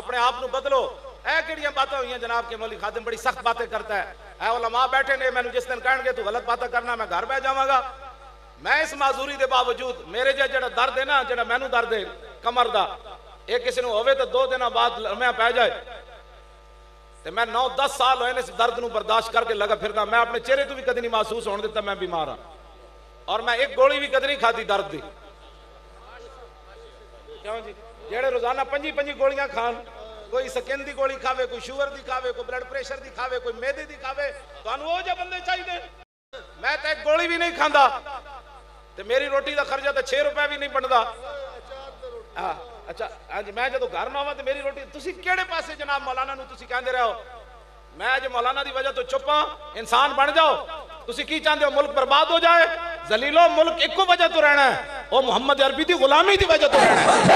अपने आप को बदलो। ऐ किहड़ियां बातें हुई जनाब के मौलवी खादिम बड़ी सख्त बातें करता है। ऐ उलमा बैठे ने, मैंने जिस दिन कह तू गलत बातें करना मैं घर बह जावांगा। मैं इस माजूरी के बावजूद मेरे जो दर्द है ना, जो मैनू दर्द है कमर का, ये किसी को होवे तो 2 दिन बाद लम्या पै जाए, तो मैं 9-10 साल होए इस दर्द को बर्दाश्त करके लगा फिरना। मैं अपने चेहरे तो भी कभी नहीं महसूस होने दिता मैं बीमार हाँ, और मैं एक गोली भी कभी नहीं खाधी दर्द की। क्यों जी? जेड़े रोजाना 5 गोलियां खान, कोई स्किन की गोली खावे, कोई शुगर की खावे, कोई ब्लड प्रेशर की खावे, कोई मेदे की खावे, वो जो बंदे चाहिए। मैं तो एक गोली भी नहीं खाता, तो मेरी रोटी का खर्चा तो 6 रुपए भी नहीं बनता। हाँ अच्छा, हाँ जी, मैं जो घर में आवा तो मेरी रोटी तुसी केड़े पासे जनाब मौलाना नूं तुसी कहंदे रहो। मैं जो मौलाना की वजह तो चुप हाँ, इंसान बन जाओ। तुसी की चाहते हो मुल्क बर्बाद हो जाए? जलीलो मुल्क एको वजह तो रहना है, वो मुहम्मद अरबी की गुलामी की वजह तो रहना है।